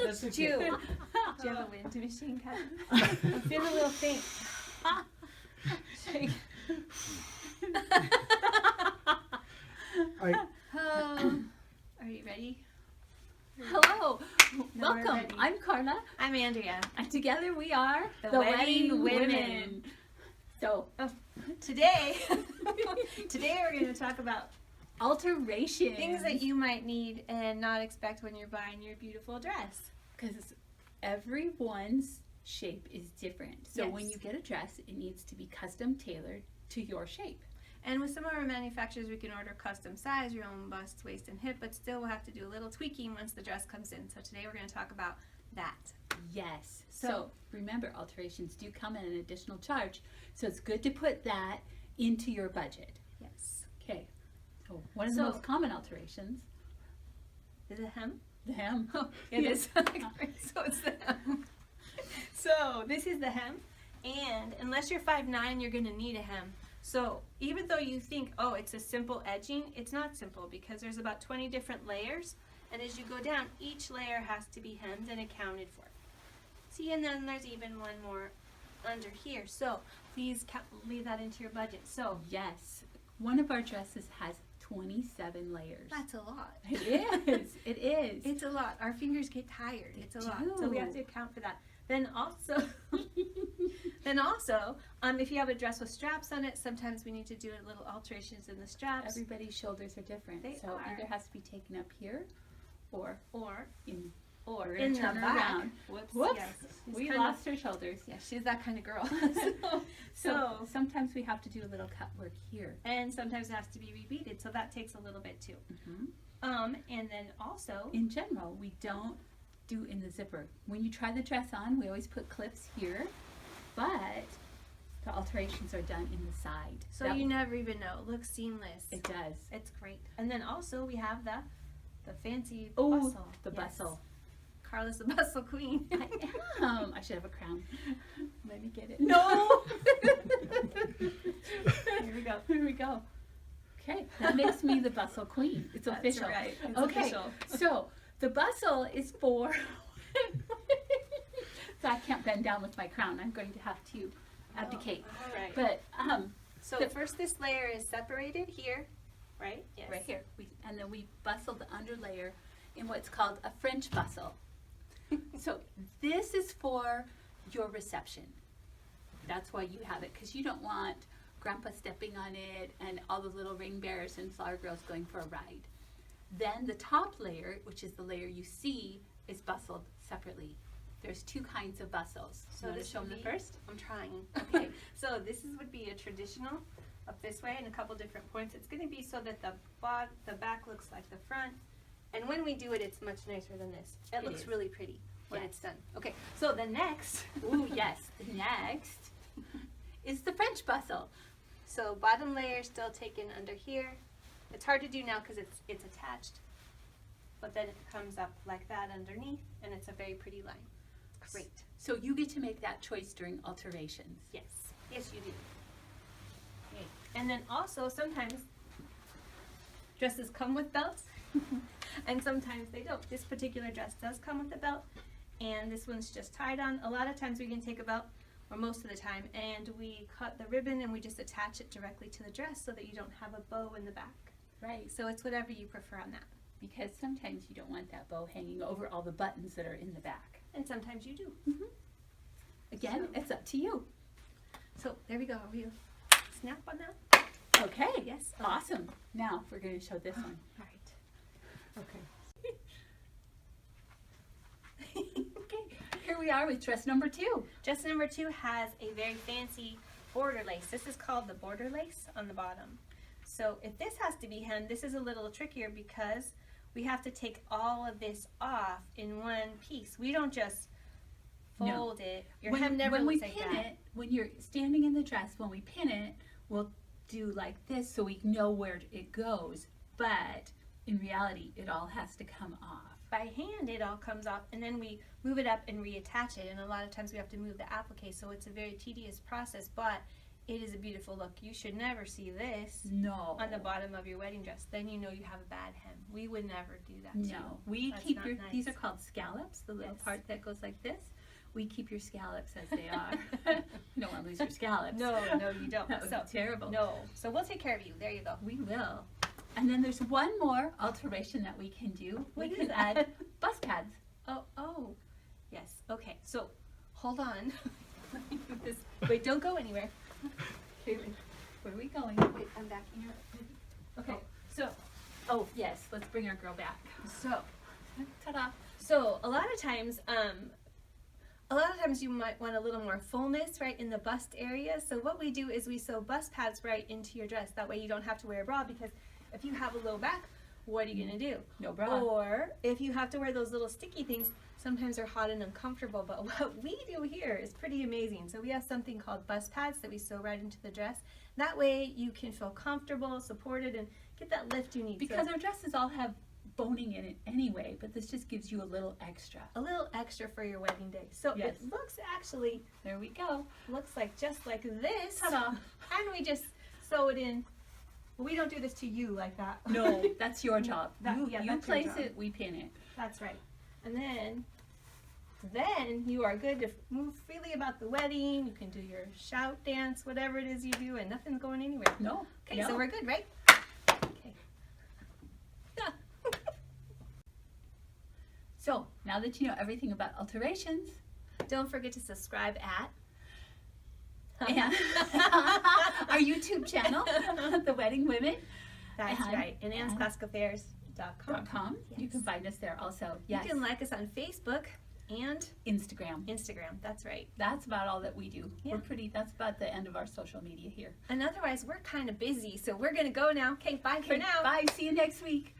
That's okay. Do you have a wind machine, Kat? I'm feeling a little faint. Shake. Are you ready? Hello, No, we're welcome. ready. I'm Carla, I'm Andrea. and together we are The Wedding Women. So, Today we're going to talk about alterations. things that you might need and not expect when you're buying your beautiful dress. Because everyone's shape is different. So Yes. when you get a dress, it needs to be custom tailored to your shape. And with some of our manufacturers, we can order custom size, your own bust, waist, and hip, but still we'll have to do a little tweaking once the dress comes in. So today we're going to talk about that. Yes. So- So remember, alterations do come at an additional charge. So it's good to put that into your budget. Yes. Okay. So one of the So- most common alterations, Is it hem? the hem. Oh, it is. So it's the hem. So this is the hem, and unless you're 5'9", you're going to need a hem. So even though you think, oh, it's a simple edging, it's not simple because there's about 20 different layers, and as you go down, each layer has to be hemmed and accounted for. See, and then there's even one more under here. So please leave that into your budget. So Yes. One of our dresses has 27 layers. that's a lot. It is. It is. It's a lot. Our fingers get tired. It's a lot. do. So we have to account for that. Then also, if you have a dress with straps on it, sometimes we need to do little alterations in the straps. Everybody's shoulders are different. They so are. either has to be taken up here or Or in. or We're in gonna the turn back. around. Whoops. Whoops. Yes. It's We kind lost our shoulders. yeah, she's that kind of girl. So sometimes we have to do a little cut work here. And sometimes it has to be rebeaded, so that takes a little bit too. And then also, In general, we don't do in the zipper. When you try the dress on, we always put clips here, but the alterations are done in the side. so That- you never even know. It looks seamless. It does. It's great. And then also we have the fancy Oh, bustle. the Yes. bustle. Carla's the bustle queen. I am. I should have a crown. Let me get it. No! Here we go. Here we go. Okay, that makes me the bustle queen. It's That's official. right. It's Okay, official. so the bustle is for. So I can't bend down with my crown. I'm going to have to abdicate. All right. But So first this layer is separated here, right? Yes. right here, and then we bustle the underlayer in what's called a French bustle. So this is for your reception. That's why you have it, because you don't want Grandpa stepping on it and all the little ring bearers and flower girls going for a ride. Then the top layer, which is the layer you see, is bustled separately. There's two kinds of bustles. So So to this show would them the be- first. I'm trying. Okay. So this would be a traditional up this way and a couple different points. It's going to be so that the back looks like the front. And when we do it, it's much nicer than this. It looks is. really pretty when Yes. it's done. Okay. So the next. Ooh, yes. The next is the French bustle. So bottom layer still taken under here. It's hard to do now because it's attached. But then it comes up like that underneath, and it's a very pretty line. Great. So you get to make that choice during alterations. Yes. Yes, you do. Okay. And then also sometimes dresses come with belts, and sometimes they don't. This particular dress does come with a belt, and this one's just tied on. A lot of times we can take a belt, or most of the time, and we cut the ribbon and we just attach it directly to the dress so that you don't have a bow in the back. Right. So it's whatever you prefer on that. Because sometimes you don't want that bow hanging over all the buttons that are in the back. And sometimes you do. Again, So- it's up to you. So there we go. Are we snap on that? Okay. Yes. Awesome. Now we're going to show this one. All right. Okay. Okay. Here we are with dress number 2. Dress number 2 has a very fancy border lace. This is called the border lace on the bottom. So if this has to be hemmed, this is a little trickier because we have to take all of this off in one piece. We don't just fold it. Your hem never when we looks like pin that. it, when you're standing in the dress, when we pin it, we'll do like this so we know where it goes. But in reality, it all has to come off. By hand, it all comes off, and then we move it up and reattach it. And a lot of times we have to move the applique, so it's a very tedious process. But it is a beautiful look. You should never see this No. on the bottom of your wedding dress. Then you know you have a bad hem. We would never do that to you. No. We That's keep not your, nice. these are called scallops, the little Yes. part that goes like this. We keep your scallops as they are. You don't want to lose your scallops. No, you don't. That would So, be terrible. no. So we'll take care of you. There you go. We will. And then there's one more alteration that we can do. What We is can that? add bust pads. Oh. Yes. Okay. So hold on. Let me do this. Wait, don't go anywhere. Okay, wait. Where are we going? Wait, I'm back here. Okay. So, Oh, yes. Let's bring our girl back. so, Ta-da. so a lot of times you might want a little more fullness right in the bust area. So what we do is we sew bust pads right into your dress. That way you don't have to wear a bra, because if you have a low back, what are you gonna do? No bra. Or if you have to wear those little sticky things, sometimes they're hot and uncomfortable. But what we do here is pretty amazing. So we have something called bust pads that we sew right into the dress. That way you can feel comfortable, supported, and get that lift you need. Because So our dresses all have boning in it anyway, but this just gives you a little extra. a little extra for your wedding day. So Yes. it looks actually There we go. looks like just like this. Ta-da. And we just sew it in. We don't do this to you like that. No, that's your job. That- you yeah, you that's your place job. it, we pin it. That's right. And then you are good to move freely about the wedding. You can do your shout dance, whatever it is you do, and nothing's going anywhere. No. Okay, no. so we're good, right? Okay. Yeah. So now that you know everything about alterations, Don't forget to subscribe at and our YouTube channel, The Wedding Women. That's And- right. And Ann'sClassicAffairs.com. .com. You Yes. can find us there also. Yes. You can like us on Facebook and Instagram. Instagram. That's right. That's about all that we do. Yeah. That's about the end of our social media here. And otherwise, we're kind of busy, so we're going to go now. Okay, bye for now. Bye. See you next week.